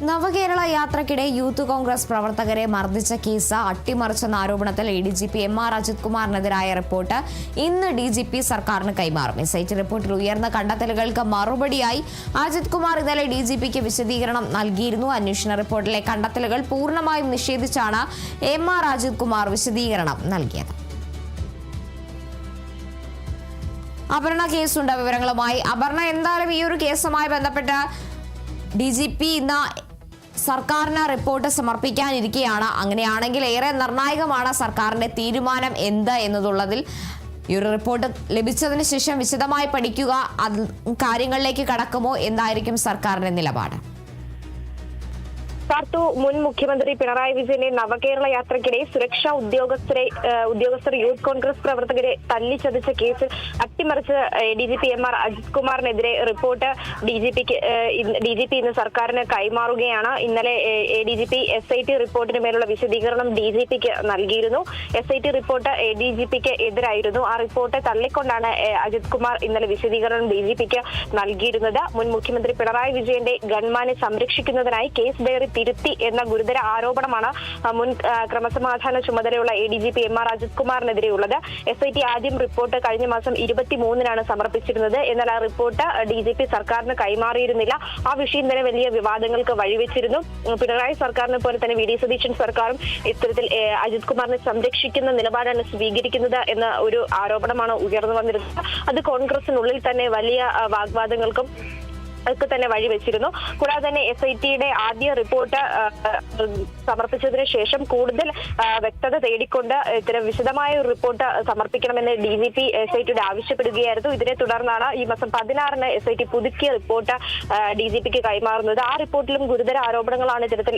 നവകേരള യാത്രക്കിടെ യൂത്ത് കോൺഗ്രസ് പ്രവർത്തകരെ മർദ്ദിച്ച കേസ് അട്ടിമറിച്ചെന്ന ആരോപണത്തിൽ ADGP MR അജിത് കുമാറിനെതിരായ റിപ്പോർട്ട് ഇന്ന് DGP സർക്കാരിന് കൈമാറും. SIT റിപ്പോർട്ടിൽ ഉയർന്ന കണ്ടെത്തലുകൾക്ക് മറുപടിയായി അജിത് കുമാർ ഇന്നലെ DGPക്ക് വിശദീകരണം നൽകിയിരുന്നു. അന്വേഷണ റിപ്പോർട്ടിലെ കണ്ടെത്തലുകൾ പൂർണ്ണമായും നിഷേധിച്ചാണ് MR അജിത് കുമാർ വിശദീകരണം നൽകിയത്. അപർണ കേസുണ്ട് വിവരങ്ങളുമായി. അപർണ, എന്തായാലും ഈ ഒരു കേസുമായി ബന്ധപ്പെട്ട് DGP ഇന്ന് സർക്കാരിന് റിപ്പോർട്ട് സമർപ്പിക്കാനിരിക്കുകയാണ്. അങ്ങനെയാണെങ്കിൽ ഏറെ നിർണായകമാണ് സർക്കാരിന്റെ തീരുമാനം എന്ത് എന്നതുള്ളതിൽ. ഈ ഒരു റിപ്പോർട്ട് ലഭിച്ചതിന് ശേഷം വിശദമായി പഠിക്കുക, കാര്യങ്ങളിലേക്ക് കടക്കുമോ, എന്തായിരിക്കും സർക്കാരിന്റെ നിലപാട്? മുൻ മുഖ്യമന്ത്രി പിണറായി വിജയന്റെ നവകേരള യാത്രയ്ക്കിടെ സുരക്ഷാ ഉദ്യോഗസ്ഥർ യൂത്ത് കോൺഗ്രസ് പ്രവർത്തകരെ തല്ലിച്ചതച്ച കേസിൽ അട്ടിമറിച്ച് ADGP MR അജിത് കുമാറിനെതിരെ റിപ്പോർട്ട് DGP ഇന്ന് സർക്കാരിന് കൈമാറുകയാണ്. ഇന്നലെ ADGP SIT റിപ്പോർട്ടിന് മേലുള്ള വിശദീകരണം DGPക്ക് നൽകിയിരുന്നു. SIT റിപ്പോർട്ട് ADGPക്ക് എതിരായിരുന്നു. ആ റിപ്പോർട്ട് തള്ളിക്കൊണ്ടാണ് അജിത് കുമാർ ഇന്നലെ വിശദീകരണം DGPക്ക് നൽകിയിരുന്നത്. മുൻ മുഖ്യമന്ത്രി പിണറായി വിജയന്റെ ഗൺമാനെ സംരക്ഷിക്കുന്നതിനായി കേസ് ഡയറി തിരുത്തി എന്ന ഗുരുതര ആരോപണമാണ് മുൻ ക്രമസമാധാന ചുമതലയുള്ള ADGP MR അജിത് കുമാറിനെതിരെയുള്ളത്. SIT ആദ്യം റിപ്പോർട്ട് കഴിഞ്ഞ മാസം 23-നാണ് സമർപ്പിച്ചിരുന്നത്. എന്നാൽ ആ റിപ്പോർട്ട് DGP സർക്കാരിന് കൈമാറിയിരുന്നില്ല. ആ വിഷയം തന്നെ വലിയ വിവാദങ്ങൾക്ക് വഴിവെച്ചിരുന്നു. പിണറായി സർക്കാരിനെ പോലെ തന്നെ VD സതീശൻ സർക്കാരും ഇത്തരത്തിൽ അജിത് കുമാറിനെ സംരക്ഷിക്കുന്ന നിലപാടാണ് സ്വീകരിക്കുന്നത് എന്ന ഒരു ആരോപണമാണ് ഉയർന്നു വന്നിരുന്നത്. അത് കോൺഗ്രസിനുള്ളിൽ തന്നെ വലിയ വാഗ്വാദങ്ങൾക്കും ഒക്കെ തന്നെ വഴിവെച്ചിരുന്നു. കൂടാതെ തന്നെ SITയുടെ ആദ്യ റിപ്പോർട്ട് സമർപ്പിച്ചതിന് ശേഷം കൂടുതൽ വ്യക്തത തേടിക്കൊണ്ട് ഇത്തരം വിശദമായ ഒരു റിപ്പോർട്ട് സമർപ്പിക്കണമെന്ന് DGP SITയോട് ആവശ്യപ്പെടുകയായിരുന്നു. ഇതിനെ തുടർന്നാണ് ഈ മാസം 16-ന് SIT പുതുക്കിയ റിപ്പോർട്ട് DGPക്ക് കൈമാറുന്നത്. ആ റിപ്പോർട്ടിലും ഗുരുതര ആരോപണങ്ങളാണ് ഇത്തരത്തിൽ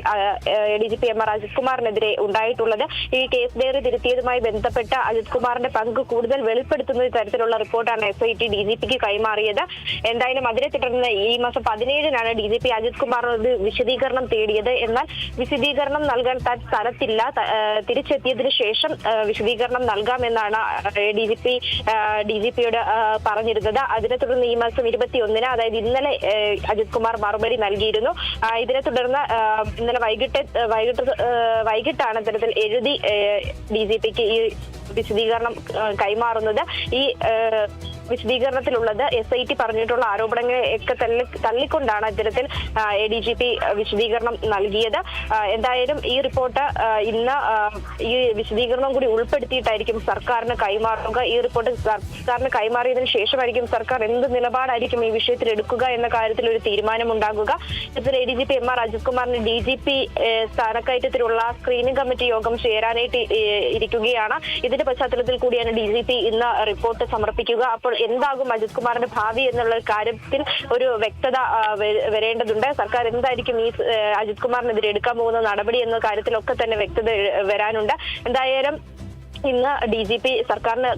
ADGP MR അജിത് കുമാറിനെതിരെ ഉണ്ടായിട്ടുള്ളത്. ഈ കേസ് ഡയറി തിരുത്തിയതുമായി ബന്ധപ്പെട്ട അജിത് കുമാറിന്റെ പങ്ക് കൂടുതൽ വെളിപ്പെടുത്തുന്ന തരത്തിലുള്ള റിപ്പോർട്ടാണ് SIT DGPക്ക് കൈമാറിയത്. എന്തായാലും അതിനെ തുടർന്ന് ഈ മാസം 17-നാണ് DGP അജിത് കുമാറിനോട് വിശദീകരണം തേടിയത്. എന്നാൽ വിശദീകരണം നൽകാൻ താൻ സ്ഥലത്തില്ല, തിരിച്ചെത്തിയതിനു ശേഷം വിശദീകരണം നൽകാമെന്നാണ് DGPയോട് പറഞ്ഞിരുന്നത്. അതിനെ തുടർന്ന് ഈ മാസം 21-ന്, അതായത് ഇന്നലെ അജിത് കുമാർ മറുപടി നൽകിയിരുന്നു. ഇതിനെ തുടർന്ന് ഇന്നലെ വൈകിട്ടാണ് ഇത്തരത്തിൽ എഴുതി DGPക്ക് ഈ വിശദീകരണം കൈമാറുന്നത്. ഈ വിശദീകരണത്തിലുള്ളത് SIT പറഞ്ഞിട്ടുള്ള ആരോപണങ്ങളെ ഒക്കെ തള്ളിക്കൊണ്ടാണ് ഇത്തരത്തിൽ ADGP വിശദീകരണം നൽകിയത്. എന്തായാലും ഈ റിപ്പോർട്ട് ഇന്ന് ഈ വിശദീകരണം കൂടി ഉൾപ്പെടുത്തിയിട്ടായിരിക്കും സർക്കാരിന് കൈമാറുക. ഈ റിപ്പോർട്ട് സർക്കാരിന് കൈമാറിയതിനു ശേഷമായിരിക്കും സർക്കാർ എന്ത് നിലപാടായിരിക്കും ഈ വിഷയത്തിൽ എടുക്കുക എന്ന കാര്യത്തിൽ ഒരു തീരുമാനമുണ്ടാകുക. ഇതിൽ ADGP MR അജിത് കുമാറിന് DGP സ്ഥാനക്കയറ്റത്തിലുള്ള സ്ക്രീനിംഗ് കമ്മിറ്റി യോഗം ചേരാനായിട്ട് ഇരിക്കുകയാണ്. ഇതിന്റെ പശ്ചാത്തലത്തിൽ കൂടിയാണ് DGP ഇന്ന് റിപ്പോർട്ട് സമർപ്പിക്കുക. അപ്പോൾ എന്താകും അജിത് കുമാറിന്റെ ഭാവി എന്നുള്ള കാര്യത്തിൽ ഒരു വ്യക്തത വരേണ്ടതുണ്ട്. സർക്കാർ എന്തായിരിക്കും ഈ അജിത് കുമാറിനെതിരെ എടുക്കാൻ പോകുന്ന നടപടി എന്ന കാര്യത്തിലൊക്കെ തന്നെ വ്യക്തത വരാനുണ്ട്. എന്തായാലും ഇന്ന് DGP സർക്കാരിന്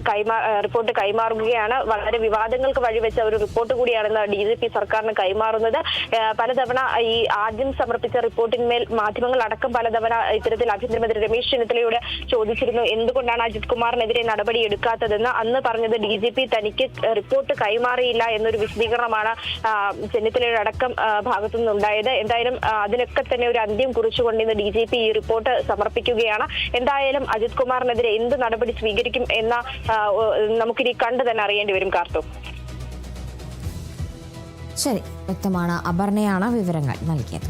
റിപ്പോർട്ട് കൈമാറുകയാണ്. വളരെ വിവാദങ്ങൾക്ക് വഴിവെച്ച ഒരു റിപ്പോർട്ട് കൂടിയാണ് DGP സർക്കാരിന് കൈമാറുന്നത്. പലതവണ ഈ ആദ്യം സമർപ്പിച്ച റിപ്പോർട്ടിന്മേൽ മാധ്യമങ്ങൾ അടക്കം പലതവണ ഇത്തരത്തിൽ ആഭ്യന്തരമന്ത്രി രമേശ് ചെന്നിത്തലയോട് ചോദിച്ചിരുന്നു എന്തുകൊണ്ടാണ് അജിത് കുമാറിനെതിരെ നടപടി എടുക്കാത്തതെന്ന്. അന്ന് പറഞ്ഞത് DGP തനിക്ക് റിപ്പോർട്ട് കൈമാറിയില്ല എന്നൊരു വിശദീകരണമാണ് ചെന്നിത്തലയുടെ അടക്കം ഭാഗത്തു നിന്നുണ്ടായത്. എന്തായാലും അതിനൊക്കെ തന്നെ ഒരു അന്ത്യം കുറിച്ചുകൊണ്ട് ഇന്ന് DGP ഈ റിപ്പോർട്ട് സമർപ്പിക്കുകയാണ്. എന്തായാലും അജിത് കുമാറിനെതിരെ എന്ത് നടപടി സ്വീകരിക്കും എന്ന നമുക്കിനി കണ്ടു തന്നെ അറിയേണ്ടി വരും. കാർത്തു, ശരി, വ്യക്തമാണ്. അപർണയാണ് വിവരങ്ങൾ നൽകിയത്.